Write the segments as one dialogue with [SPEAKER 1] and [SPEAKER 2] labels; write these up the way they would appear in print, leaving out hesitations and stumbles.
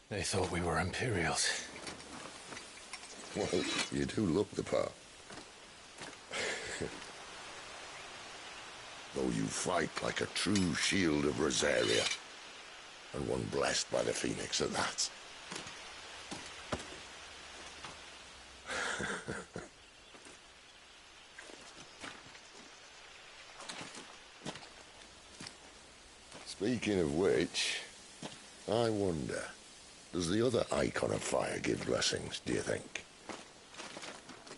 [SPEAKER 1] They thought we were Imperials.
[SPEAKER 2] Well, you do look the part. Though you fight like a true shield of Rosaria. And one blessed by the Phoenix at that. Speaking of which, I wonder, does the other icon of fire give blessings, do you think?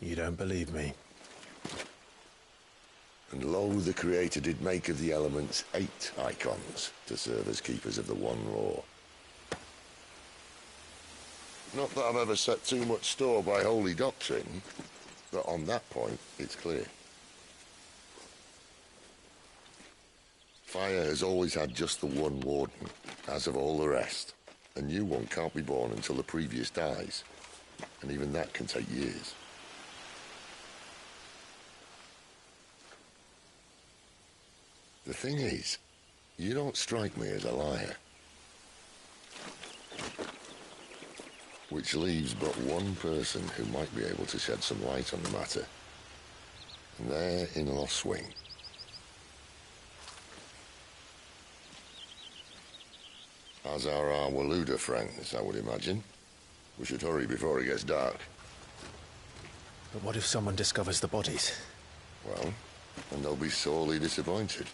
[SPEAKER 1] You don't believe me?
[SPEAKER 2] And lo, the Creator did make of the elements 8 icons to serve as keepers of the one law. Not that I've ever set too much store by holy doctrine, but on that point, it's clear. Fire has always had just the one warden, as of all the rest. A new one can't be born until the previous dies, and even that can take years. The thing is, you don't strike me as a liar. Which leaves but one person who might be able to shed some light on the matter. And they're in Lost Swing. As are our Waluda friends, I would imagine. We should hurry before it gets dark.
[SPEAKER 1] But what if someone discovers the bodies?
[SPEAKER 2] Well, and they'll be sorely disappointed.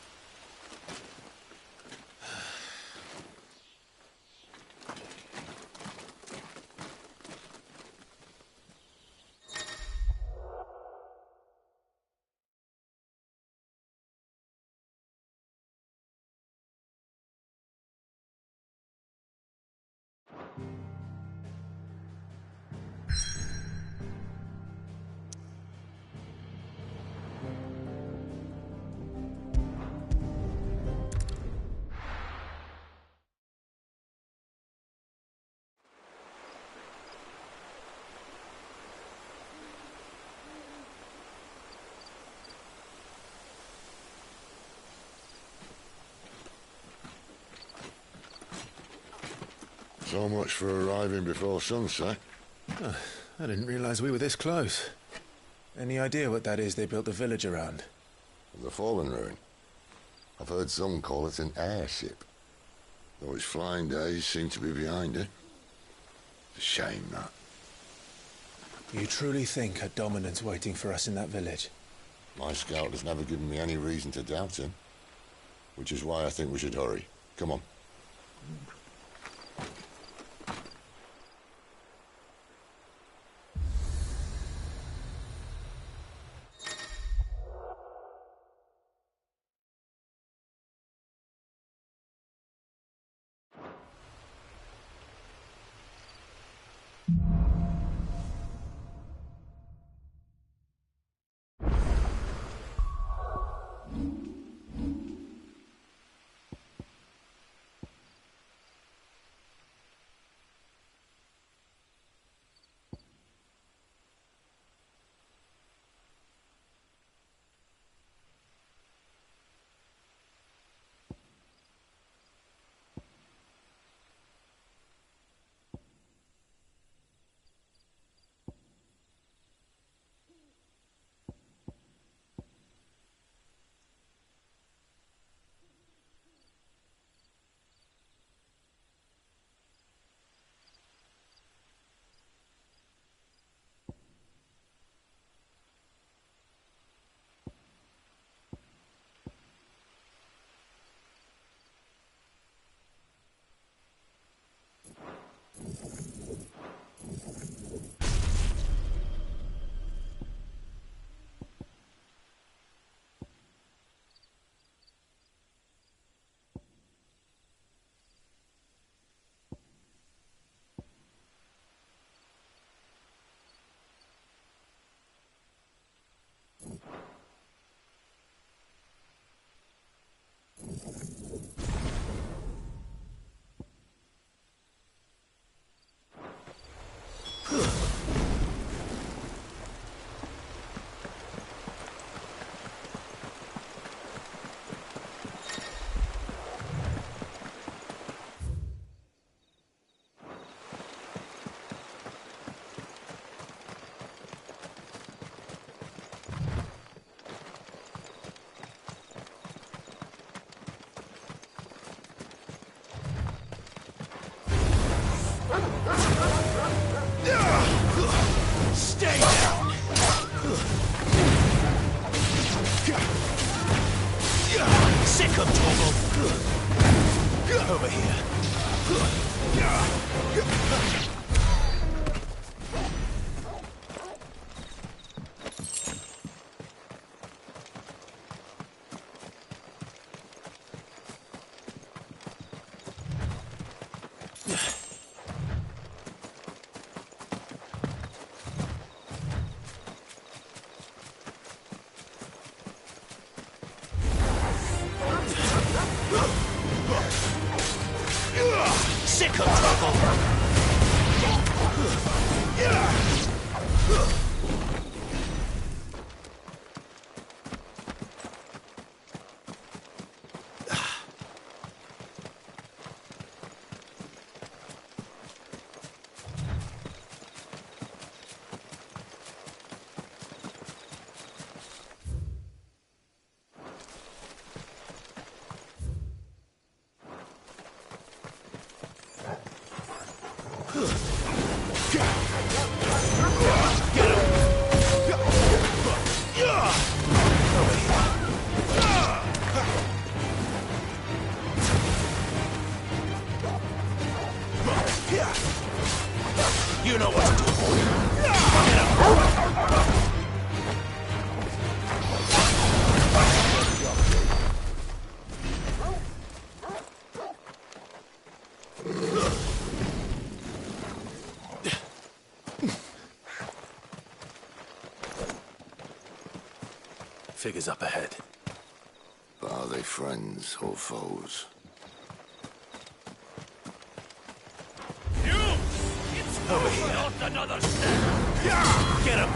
[SPEAKER 2] So much for arriving before sunset.
[SPEAKER 1] Oh, I didn't realize we were this close. Any idea what that is they built the village around?
[SPEAKER 2] The Fallen Ruin. I've heard some call it an airship. Though its flying days seem to be behind it. It's a shame, that.
[SPEAKER 1] You truly think a dominant's waiting for us in that village?
[SPEAKER 2] My scout has never given me any reason to doubt him. Which is why I think we should hurry. Come on.
[SPEAKER 1] 'em, Torgal! Over here. Sick of trouble! You know what to do, boy. Get up. Figures up ahead.
[SPEAKER 2] But are they friends or foes?
[SPEAKER 1] Over here. Not another step. Get him.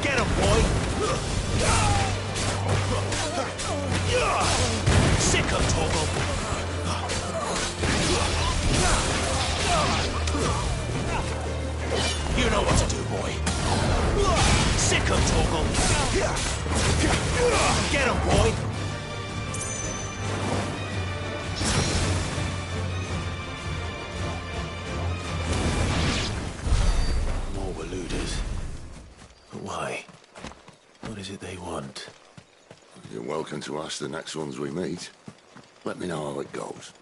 [SPEAKER 1] Get him, boy. Sick of Torgal. You know what to do, boy. Sick of Torgal! Get him, boy! More Waluders. But why? What is it they want?
[SPEAKER 2] You're welcome to ask the next ones we meet. Let me know how it goes.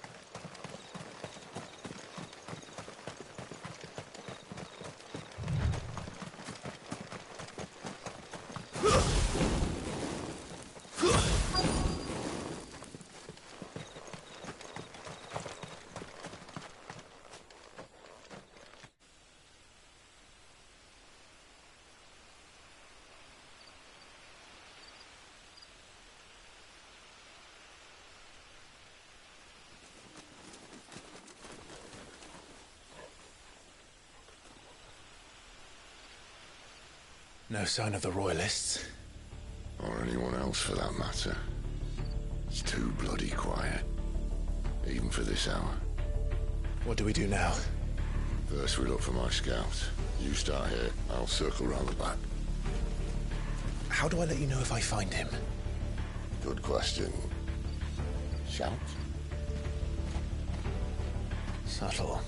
[SPEAKER 1] No sign of the Royalists.
[SPEAKER 2] Or anyone else for that matter. It's too bloody quiet. Even for this hour.
[SPEAKER 1] What do we do now?
[SPEAKER 2] First we look for my scouts. You start here, I'll circle round the back.
[SPEAKER 1] How do I let you know if I find him?
[SPEAKER 2] Good question. Shout?
[SPEAKER 1] Subtle.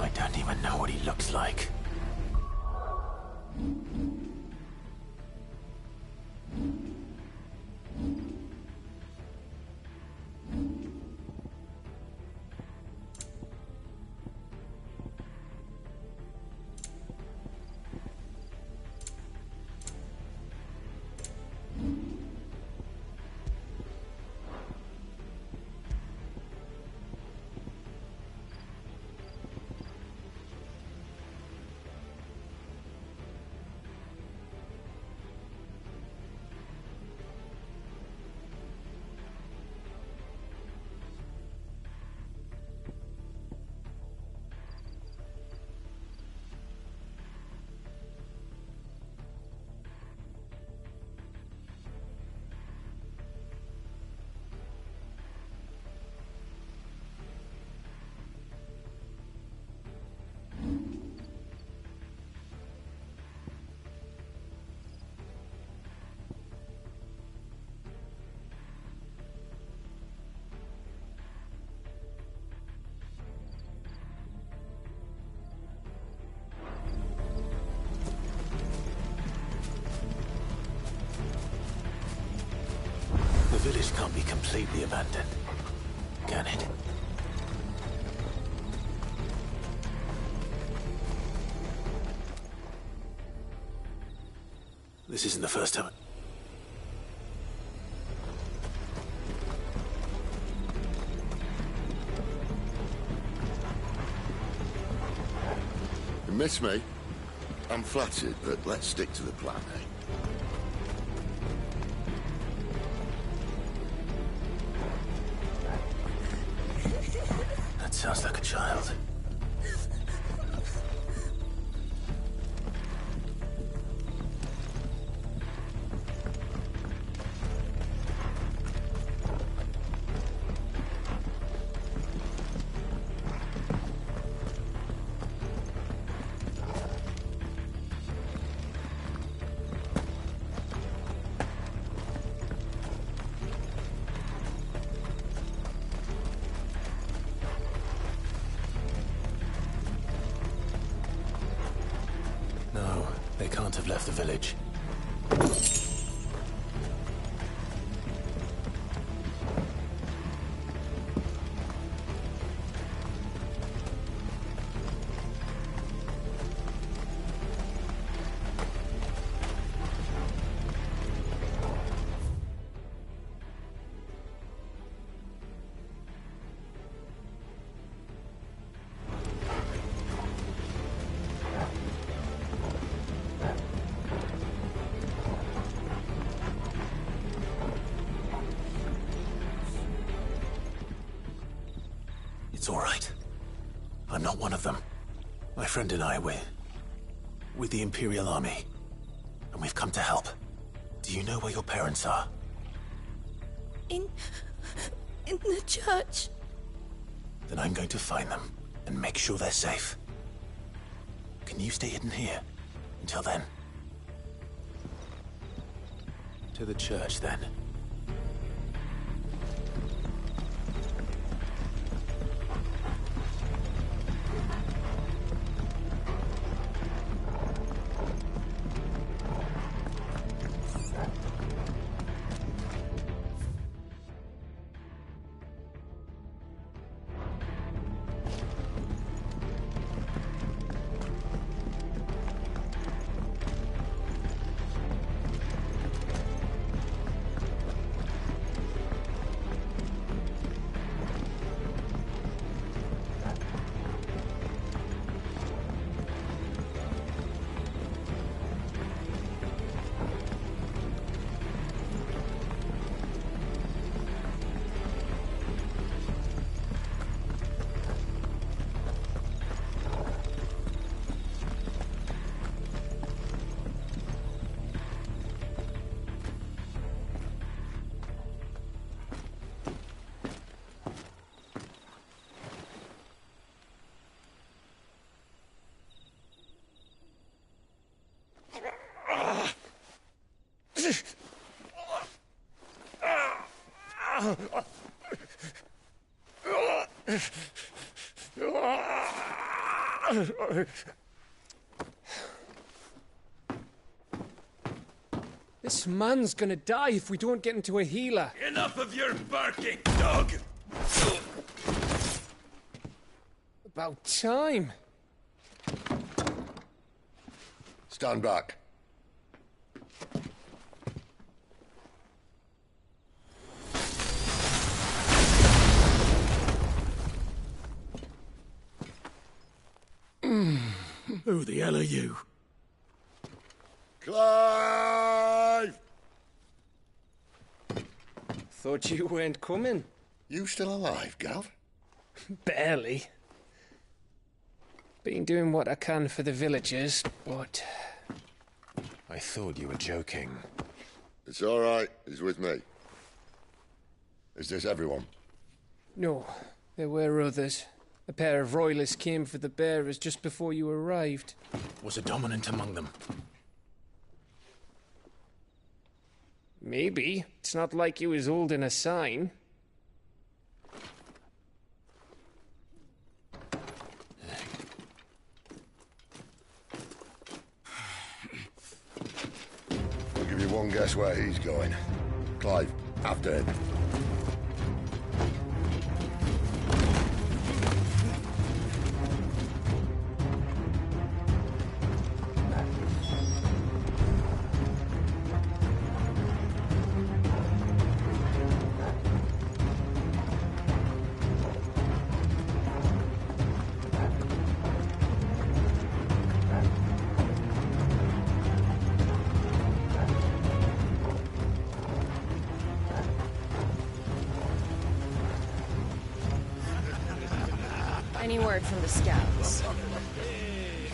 [SPEAKER 1] I don't even know what he looks like. can't be completely abandoned, can it? This isn't the first time.
[SPEAKER 2] You miss me? I'm flattered, but let's stick to the plan, eh?
[SPEAKER 1] That sounds like a child. No, they can't have left the village. It's all right. I'm not one of them. My friend and I, we're with the Imperial Army, and we've come to help. Do you know where your parents are?
[SPEAKER 3] In the church.
[SPEAKER 1] Then I'm going to find them and make sure they're safe. Can you stay hidden here until then? To the church, then.
[SPEAKER 4] This man's gonna die if we don't get into a healer.
[SPEAKER 5] Enough of your barking, dog!
[SPEAKER 4] About time.
[SPEAKER 2] Stand back.
[SPEAKER 5] Who the hell are you?
[SPEAKER 2] Clive!
[SPEAKER 4] Thought you weren't coming.
[SPEAKER 2] You still alive, Gav?
[SPEAKER 4] Barely. Been doing what I can for the villagers, but...
[SPEAKER 1] I thought you were joking.
[SPEAKER 2] It's all right. He's with me. Is this everyone?
[SPEAKER 4] No, there were others. A pair of royalists came for the bearers just before you arrived.
[SPEAKER 1] Was a dominant among them?
[SPEAKER 4] Maybe. It's not like he was holding a sign.
[SPEAKER 2] I'll give you one guess where he's going. Clive, after him.
[SPEAKER 6] word from the scouts?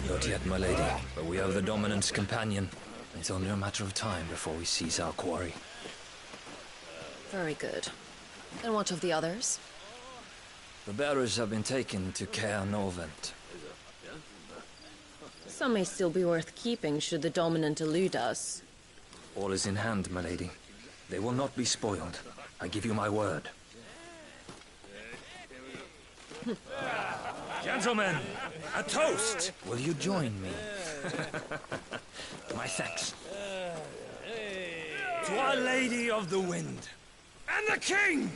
[SPEAKER 7] Not yet, my lady, but we have the Dominant's companion. It's only a matter of time before we seize our quarry.
[SPEAKER 6] Very good. And what of the others?
[SPEAKER 7] The bearers have been taken to Caer Norvent.
[SPEAKER 6] Some may still be worth keeping should the Dominant elude us.
[SPEAKER 7] All is in hand, my lady. They will not be spoiled. I give you my word.
[SPEAKER 5] Gentlemen, a toast!
[SPEAKER 7] Will you join me? My thanks.
[SPEAKER 5] To Our Lady of the Wind. And the King!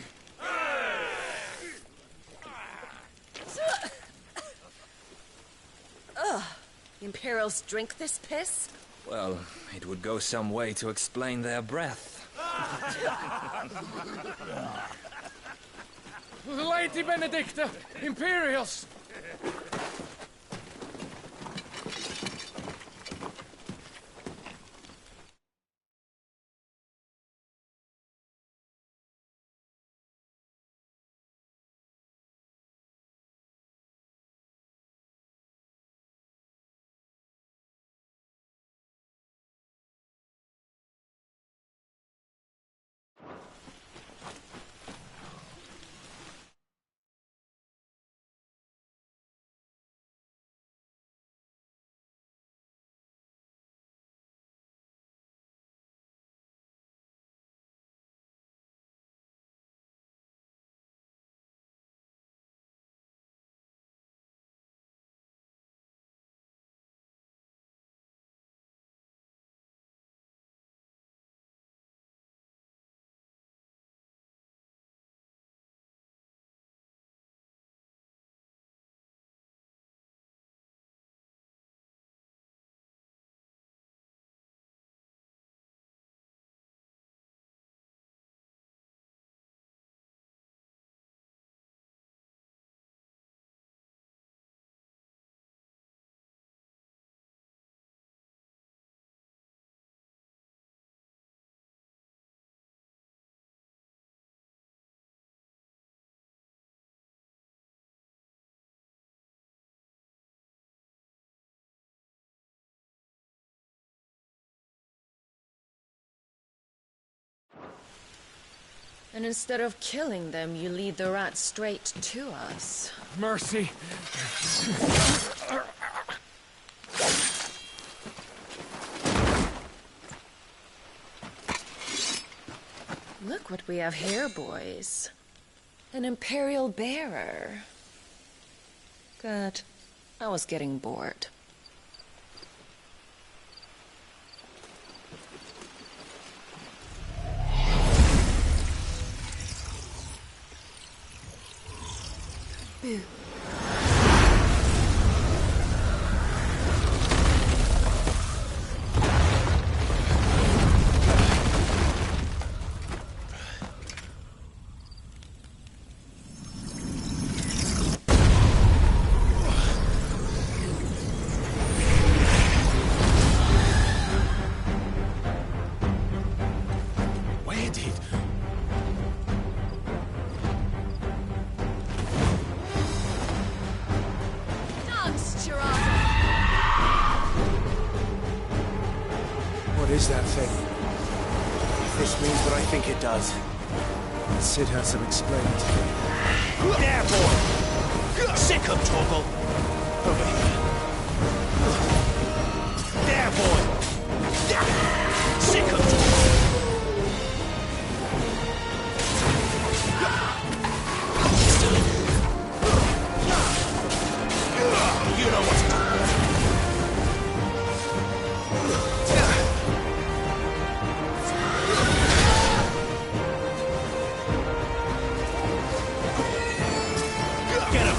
[SPEAKER 6] Ugh. Imperials drink this piss?
[SPEAKER 7] Well, it would go some way to explain their breath.
[SPEAKER 4] Lady Benedicta! Imperials!
[SPEAKER 6] And instead of killing them, you lead the rats straight to us.
[SPEAKER 4] Mercy!
[SPEAKER 6] Look what we have here, boys. An Imperial bearer. Good. I was getting bored. Boo.
[SPEAKER 1] Where did... What is that thing? If this means what I think it does, Sid has to explain it to me. There, boy! Sick of Torgal! Over here. There, boy! Sick of Torgal! You know what to do. Get him!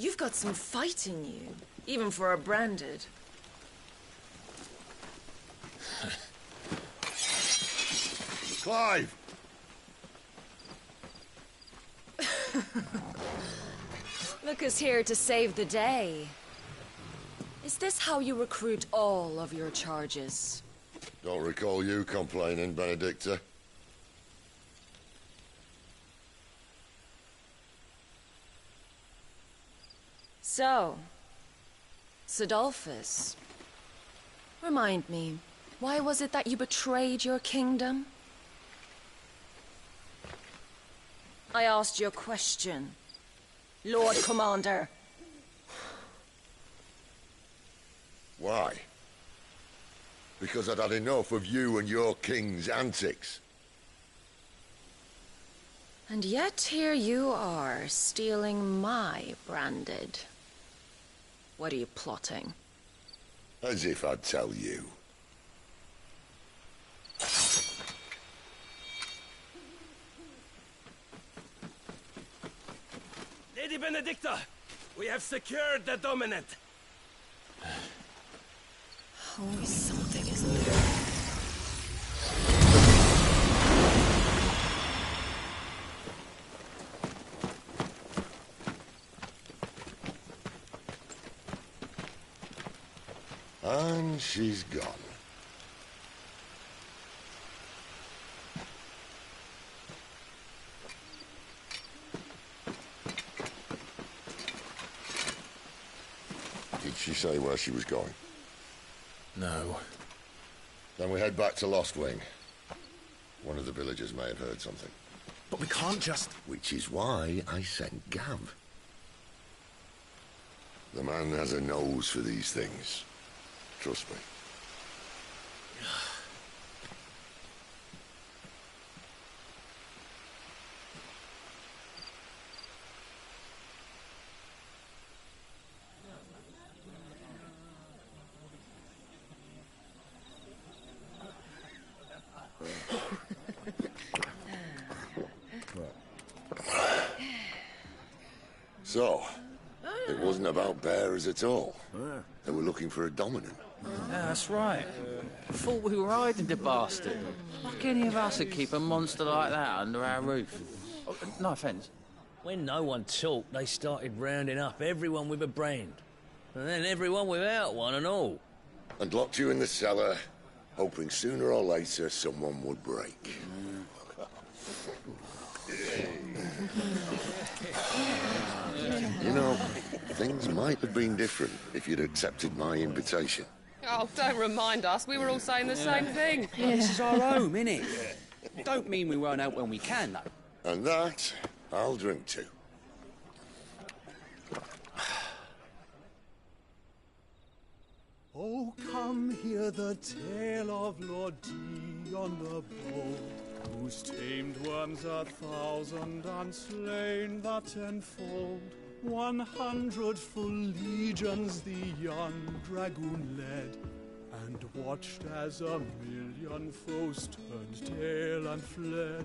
[SPEAKER 6] You've got some fight in you, even for a branded.
[SPEAKER 2] Clive!
[SPEAKER 6] Look who's here to save the day. Is this how you recruit all of your charges?
[SPEAKER 2] Don't recall you complaining, Benedicta.
[SPEAKER 6] So, Sidolphus, remind me, why was it that you betrayed your kingdom? I asked you a question, Lord Commander.
[SPEAKER 2] Why? Because I'd had enough of you and your king's antics.
[SPEAKER 6] And yet here you are, stealing my branded. What are you plotting?
[SPEAKER 2] As if I'd tell you.
[SPEAKER 5] Lady Benedicta, we have secured the dominant.
[SPEAKER 6] Always something, isn't there?
[SPEAKER 2] And she's gone. Did she say where she was going?
[SPEAKER 7] No.
[SPEAKER 2] Then we head back to Lost Wing. One of the villagers may have heard something.
[SPEAKER 1] But we can't just...
[SPEAKER 2] Which is why I sent Gav. The man has a nose for these things. Trust me. So, it wasn't about bearers at all. They were looking for a dominant.
[SPEAKER 8] Yeah, that's right. Thought we were hiding the bastard. Like any of us would keep a monster like that under our roof. Oh, no offence.
[SPEAKER 9] When no one talked, they started rounding up everyone with a brand. And then everyone without one and all.
[SPEAKER 2] And locked you in the cellar, hoping sooner or later someone would break. You know, things might have been different if you'd accepted my invitation.
[SPEAKER 10] Oh, don't remind us. We were all saying the same thing.
[SPEAKER 11] This is our home, innit? Don't mean we won't out when we can, though.
[SPEAKER 2] And that, I'll drink to.
[SPEAKER 12] Oh, come hear the tale of Lord Dion the Bold, who's tamed worms 1,000 and slain the 10-fold. 100 full legions the young dragoon led, and watched as 1,000,000 foes turned tail and fled.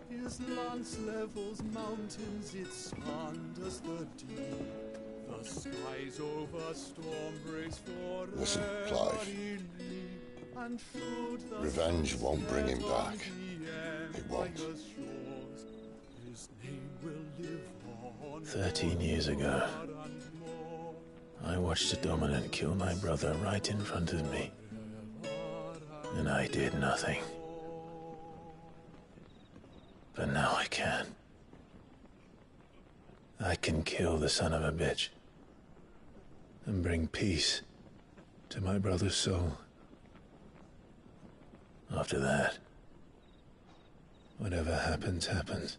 [SPEAKER 12] His lance levels mountains, it sanders the deep. The skies over storm breaks forever.
[SPEAKER 2] Listen, Clive.
[SPEAKER 12] And
[SPEAKER 2] Revenge won't bring him back. It won't.
[SPEAKER 12] His name will live on
[SPEAKER 13] 13 years ago, I watched a dominant kill my brother right in front of me. And I did nothing. But now I can. I can kill the son of a bitch and bring peace to my brother's soul. After that, whatever happens, happens.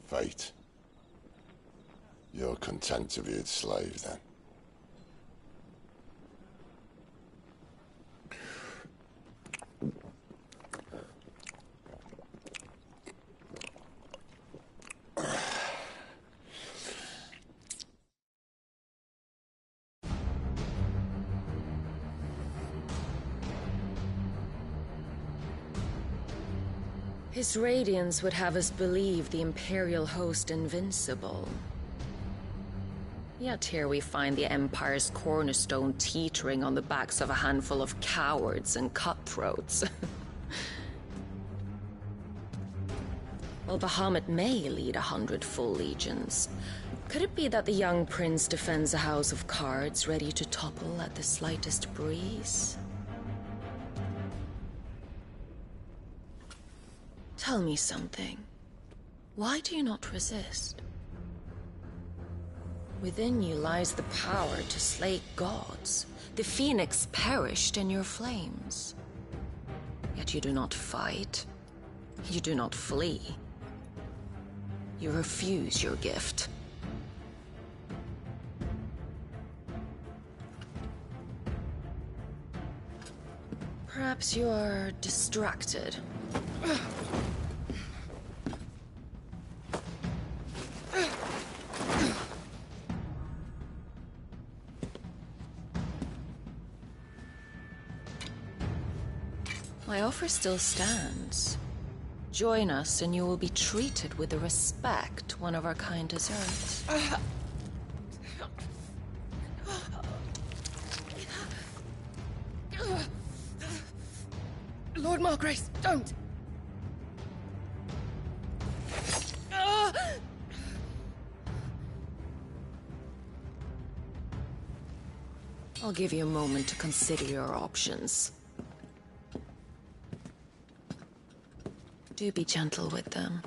[SPEAKER 2] Fate. You're content to be its slave, then?
[SPEAKER 6] His radiance would have us believe the Imperial host invincible. Yet here we find the Empire's cornerstone teetering on the backs of a handful of cowards and cutthroats. Well, Bahamut may lead 100 full legions. Could it be that the young prince defends a house of cards ready to topple at the slightest breeze? Tell me something. Why do you not resist? Within you lies the power to slay gods. The phoenix perished in your flames. Yet you do not fight. You do not flee. You refuse your gift. Perhaps you are distracted. My offer still stands. Join us and you will be treated with the respect one of our kind deserves.
[SPEAKER 3] Lord Margrace, don't!
[SPEAKER 6] I'll give you a moment to consider your options. Do be gentle with them.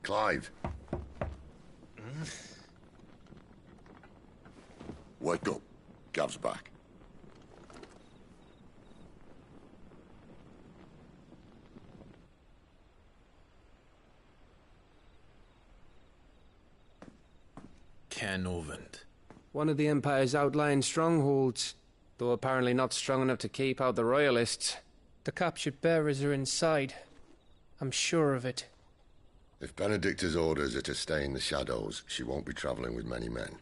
[SPEAKER 2] Clive. Wake up. Gav's back.
[SPEAKER 13] Canovant.
[SPEAKER 4] One of the Empire's outlying strongholds, though apparently not strong enough to keep out the Royalists. The captured bearers are inside. I'm sure of it.
[SPEAKER 2] If Benedicta's orders are to stay in the shadows, she won't be travelling with many men.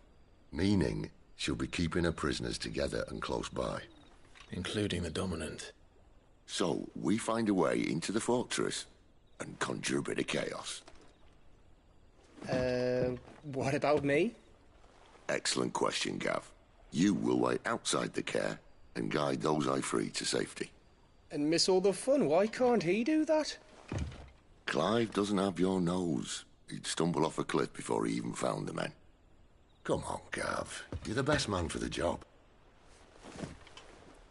[SPEAKER 2] Meaning, she'll be keeping her prisoners together and close by.
[SPEAKER 13] Including the Dominant.
[SPEAKER 2] So, we find a way into the fortress and conjure a bit of chaos.
[SPEAKER 4] What about me?
[SPEAKER 2] Excellent question, Gav. You will wait outside the care and guide those I free to safety.
[SPEAKER 4] And miss all the fun. Why can't he do that?
[SPEAKER 2] Clive doesn't have your nose. He'd stumble off a cliff before he even found the men. Come on, Gav. You're the best man for the job.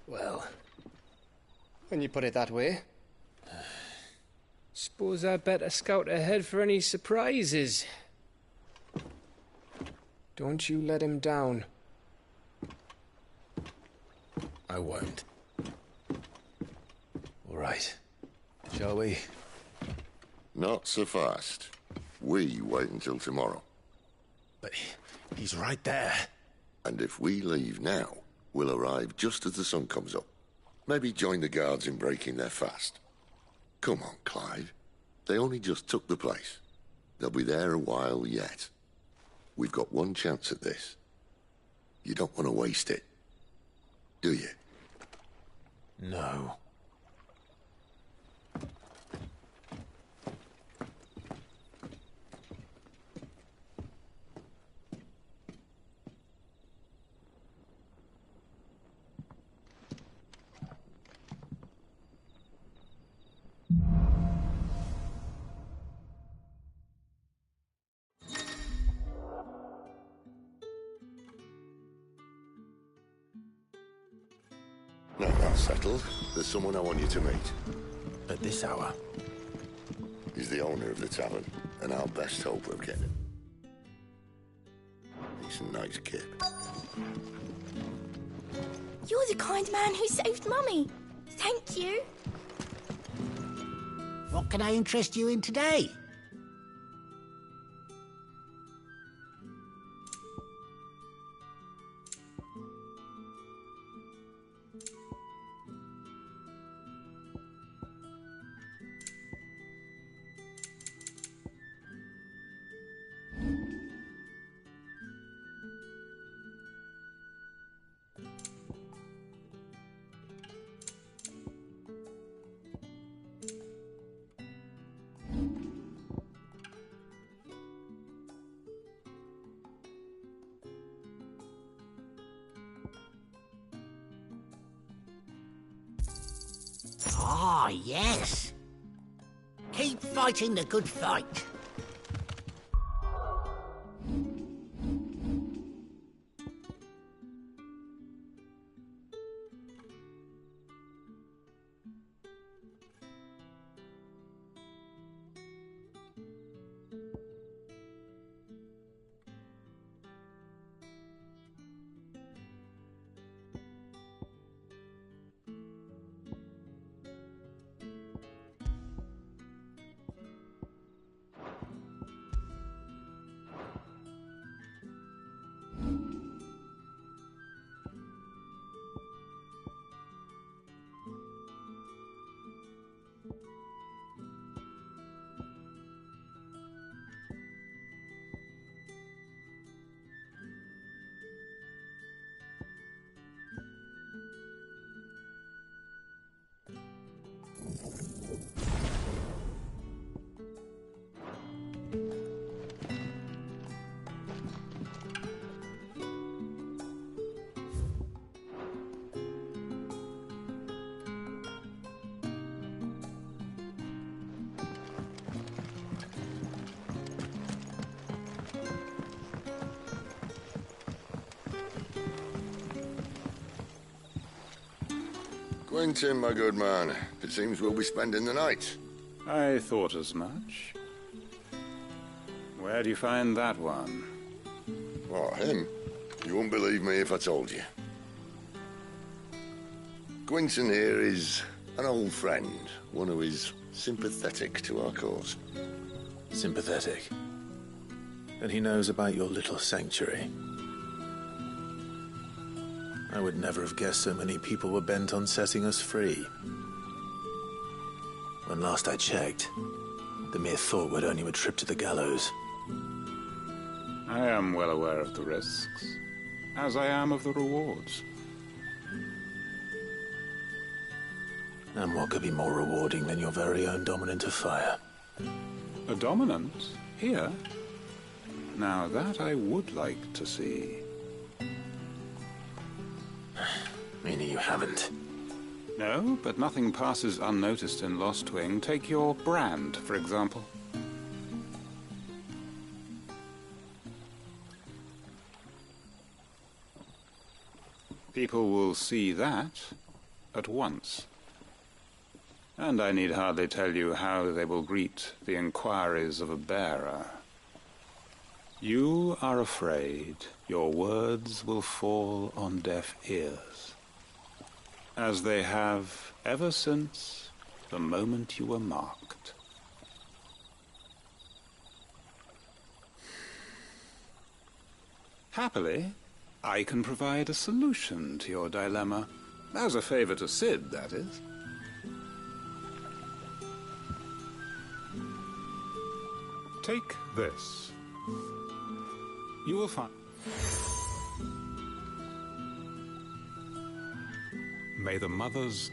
[SPEAKER 4] Well, when you put it that way. Suppose I'd better scout ahead for any surprises. Don't you let him down.
[SPEAKER 13] I won't. All right. Shall we?
[SPEAKER 2] Not so fast. We wait until tomorrow.
[SPEAKER 13] But he's right there.
[SPEAKER 2] And if we leave now, we'll arrive just as the sun comes up. Maybe join the guards in breaking their fast. Come on, Clive. They only just took the place. They'll be there a while yet. We've got one chance at this. You don't want to waste it, do you?
[SPEAKER 13] No.
[SPEAKER 2] Now that's settled. There's someone I want you to meet.
[SPEAKER 13] At this hour?
[SPEAKER 2] He's the owner of the tavern, and our best hope of getting him. He's a nice kid.
[SPEAKER 3] You're the kind man who saved Mummy. Thank you.
[SPEAKER 14] What can I interest you in today? Ah, yes. Keep fighting the good fight.
[SPEAKER 2] Quentin, my good man. It seems we'll be spending the night.
[SPEAKER 15] I thought as much. Where do you find that one?
[SPEAKER 2] Oh, him? You wouldn't believe me if I told you. Quentin here is an old friend, one who is sympathetic to our cause.
[SPEAKER 13] Sympathetic? And he knows about your little sanctuary. I would never have guessed so many people were bent on setting us free. When last I checked, the mere thought would earn you a trip to the gallows.
[SPEAKER 15] I am well aware of the risks, as I am of the rewards.
[SPEAKER 13] And what could be more rewarding than your very own dominant of fire?
[SPEAKER 15] A dominant? Here? Now that I would like to see.
[SPEAKER 13] Meaning you haven't?
[SPEAKER 15] No, but nothing passes unnoticed in Lost Wing. Take your brand, for example. People will see that at once. And I need hardly tell you how they will greet the inquiries of a bearer. You are afraid your words will fall on deaf ears, as they have ever since the moment you were marked. Happily, I can provide a solution to your dilemma. As a favor to Sid, that is. Take this. You will find... May the mothers...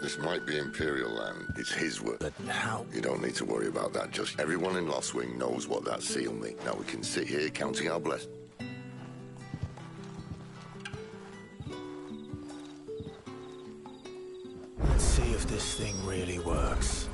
[SPEAKER 2] This might be Imperial land. It's his work.
[SPEAKER 13] But how?
[SPEAKER 2] You don't need to worry about that. Just everyone in Lost Wing knows what that seal means. Now we can sit here counting our blessings.
[SPEAKER 13] Let's see if this thing really works.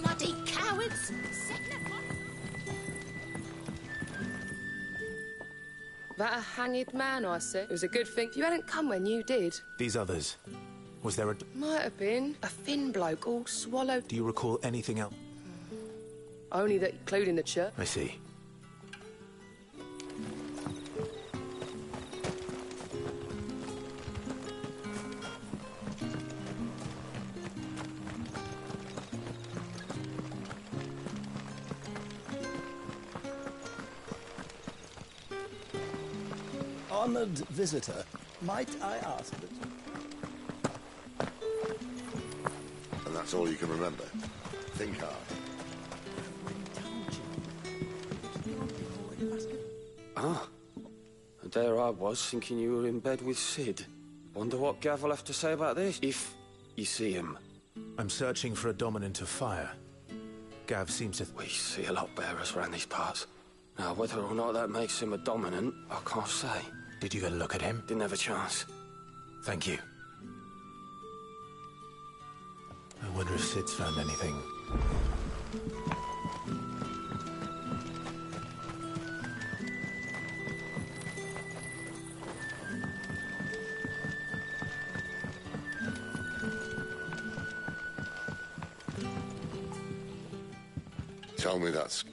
[SPEAKER 3] Bloody cowards!
[SPEAKER 10] That a hanged man, I said. It was a good thing you hadn't come when you did.
[SPEAKER 13] These others. Was there a...
[SPEAKER 10] Might have been. A thin bloke all swallowed.
[SPEAKER 13] Do you recall anything else?
[SPEAKER 10] Only that including the church.
[SPEAKER 13] I see.
[SPEAKER 16] Honored visitor, might I ask that...
[SPEAKER 2] And that's all you can remember? Think hard.
[SPEAKER 4] Ah. And there I was, thinking you were in bed with Sid. Wonder what Gav will have to say about this, if you see him.
[SPEAKER 13] I'm searching for a dominant of fire. Gav seems to...
[SPEAKER 4] We see a lot bearers around these parts. Now, whether or not that makes him a dominant, I can't say.
[SPEAKER 13] Did you get a look at him?
[SPEAKER 4] Didn't have a chance.
[SPEAKER 13] Thank you. I wonder if Sid's found anything.
[SPEAKER 2] Tell me that's...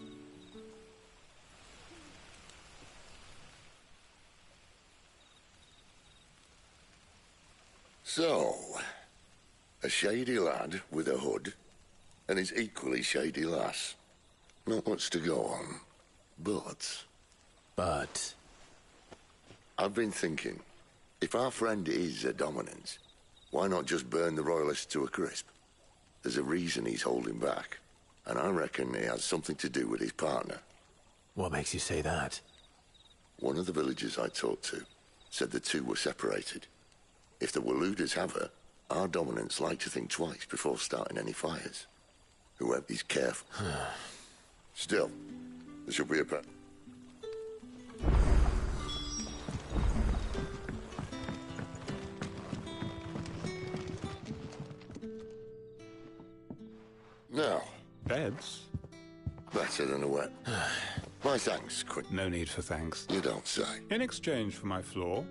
[SPEAKER 2] So, a shady lad with a hood, and his equally shady lass. Not much to go on, but...
[SPEAKER 13] But?
[SPEAKER 2] I've been thinking, if our friend is a dominant, why not just burn the Royalists to a crisp? There's a reason he's holding back, and I reckon he has something to do with his partner.
[SPEAKER 13] What makes you say that?
[SPEAKER 2] One of the villagers I talked to said the two were separated. If the Waluders have her, our dominants like to think twice before starting any fires. Whoever's careful. Still, there should be a path. Now.
[SPEAKER 15] Beds?
[SPEAKER 2] Better than a wet. My thanks, Quint.
[SPEAKER 15] No need for thanks.
[SPEAKER 2] You don't say.
[SPEAKER 15] In exchange for my floor,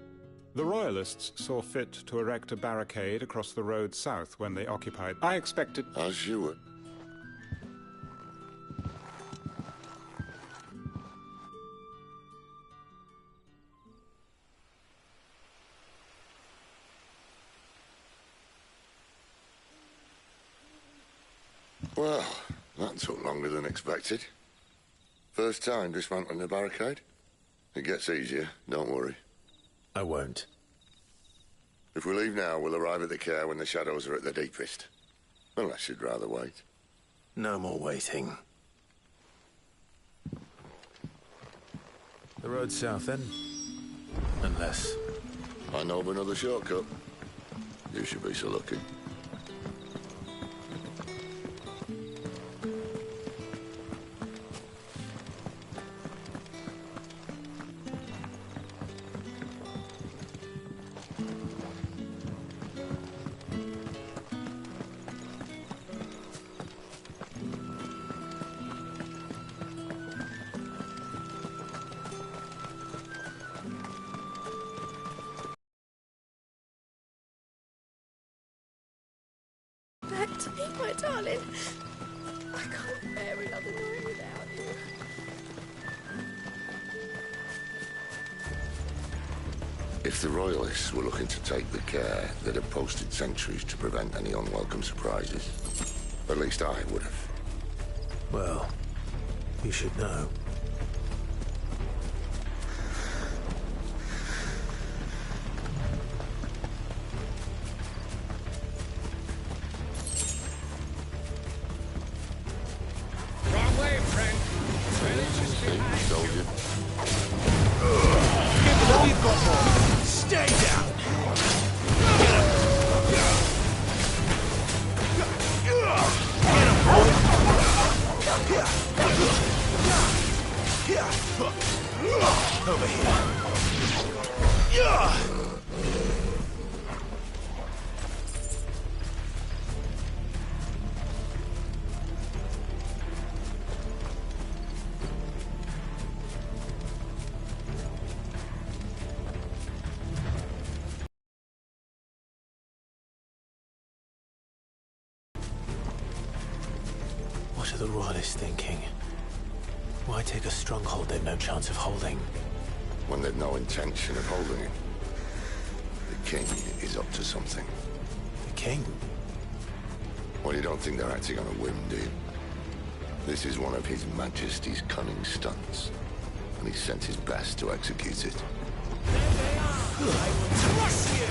[SPEAKER 15] the Royalists saw fit to erect a barricade across the road south when they occupied. I expected...
[SPEAKER 2] As you were. Well, that took longer than expected. First time dismantling a barricade? It gets easier, don't worry.
[SPEAKER 13] I won't.
[SPEAKER 2] If we leave now, we'll arrive at the care when the shadows are at their deepest. Unless you'd rather wait.
[SPEAKER 13] No more waiting. The road south, then? Unless...
[SPEAKER 2] I know of another shortcut. You should be so lucky.
[SPEAKER 3] Back to me, my darling. I can't bear another night without you.
[SPEAKER 2] If the Royalists were looking to take the care, they'd have posted sentries to prevent any unwelcome surprises. At least I would have.
[SPEAKER 13] Well, you should know.
[SPEAKER 5] Wrong way, friend. Village is behind you.
[SPEAKER 2] Soldier.
[SPEAKER 5] Give it all you've got, boy. Stay down. Get him, boy.
[SPEAKER 13] are the Royalists thinking? Why take a stronghold they've no chance of holding?
[SPEAKER 2] When they've no intention of holding it. The king is up to something.
[SPEAKER 13] The king?
[SPEAKER 2] Well, you don't think they're acting on a whim, do you? This is one of His Majesty's cunning stunts, and he sent his best to execute it.
[SPEAKER 5] I will crush you!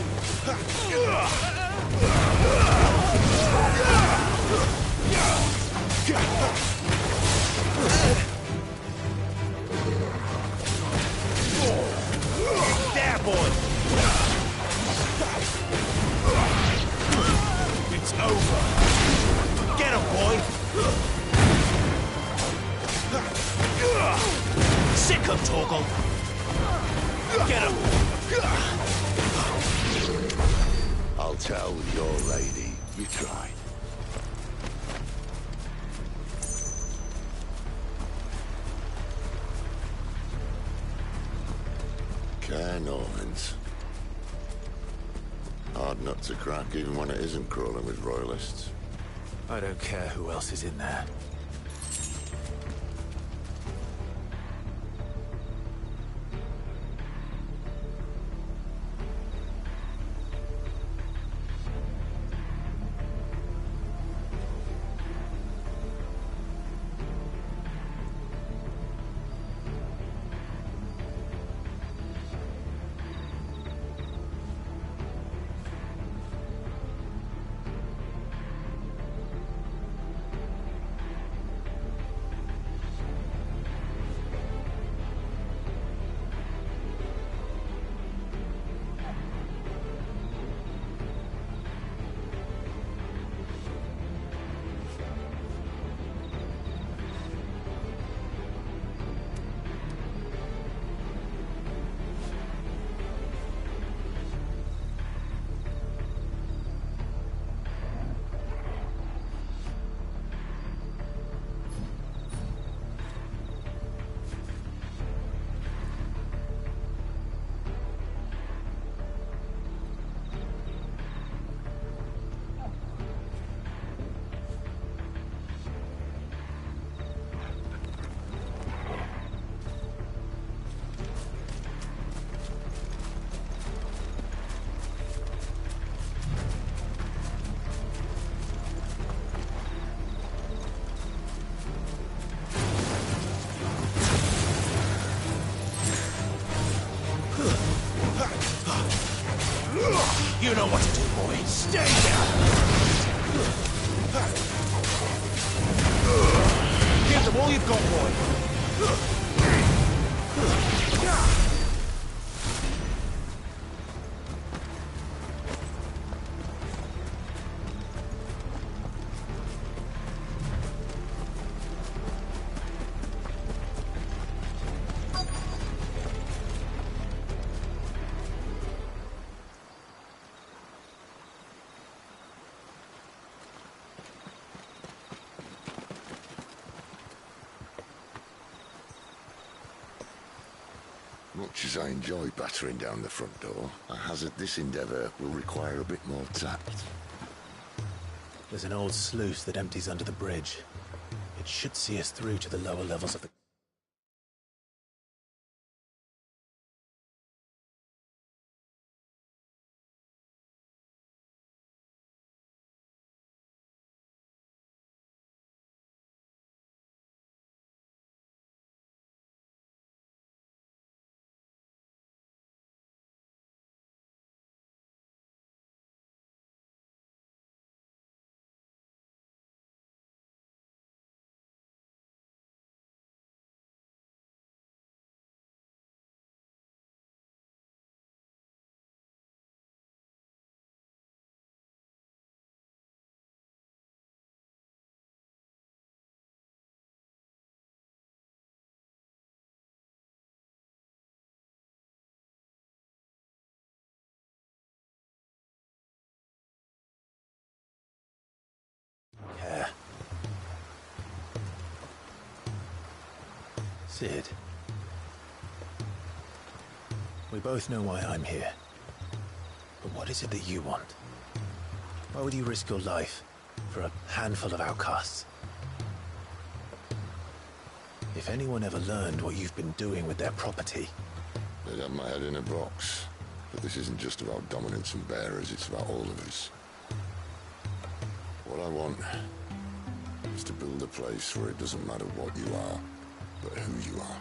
[SPEAKER 5] There, boy! It's over! Get him, boy! Sick him, Torgal! Get him!
[SPEAKER 2] I'll tell your lady you tried. Care Normans. Hard nut to crack even when it isn't crawling with royalists.
[SPEAKER 13] I don't care who else is in there.
[SPEAKER 5] You know what to do, boy. Stay down! Give them all you've got, boy.
[SPEAKER 2] Much as I enjoy battering down the front door, I hazard this endeavour will require a bit more tact.
[SPEAKER 13] There's an old sluice that empties under the bridge. It should see us through to the lower levels of the... Care. Sid. We both know why I'm here. But what is it that you want? Why would you risk your life for a handful of outcasts? If anyone ever learned what you've been doing with their property...
[SPEAKER 2] They'd have my head in a box. But this isn't just about dominance and bearers, it's about all of us. What I want is to build a place where it doesn't matter what you are, but who you are.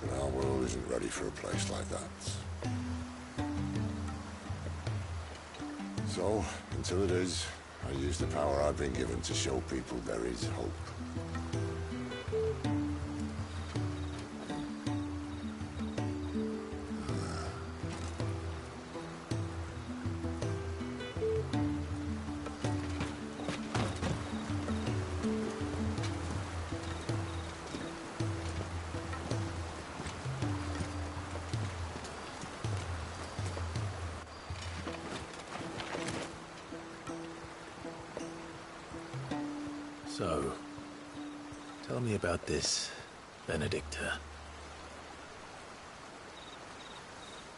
[SPEAKER 2] But our world isn't ready for a place like that. So, until it is, I use the power I've been given to show people there is hope.
[SPEAKER 13] So, tell me about this Benedicta.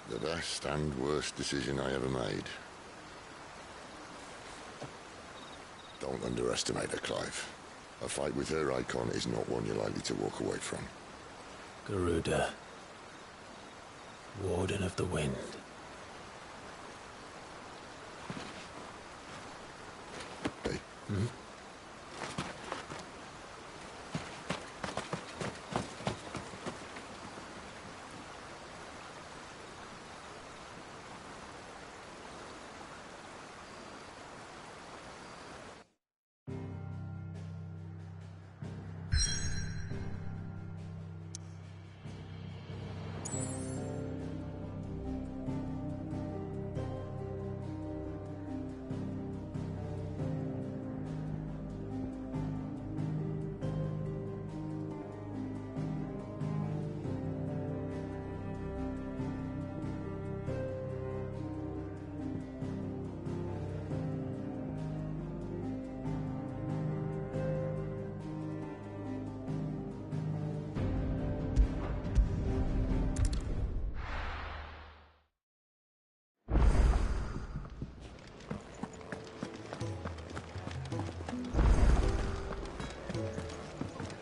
[SPEAKER 2] The best and worst decision I ever made. Don't underestimate her, Clive. A fight with her icon is not one you're likely to walk away from.
[SPEAKER 13] Garuda. Warden of the Wind.
[SPEAKER 2] Hey?
[SPEAKER 13] Hmm?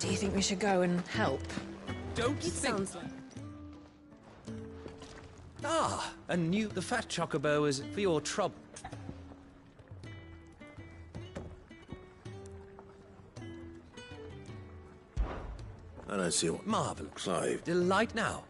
[SPEAKER 6] Do you think we should go and help?
[SPEAKER 9] Don't
[SPEAKER 3] It sounds like...
[SPEAKER 9] Ah, and the fat chocobo is for your trouble.
[SPEAKER 13] I don't see what...
[SPEAKER 9] Marvelous.
[SPEAKER 13] Clive.
[SPEAKER 9] Delight now.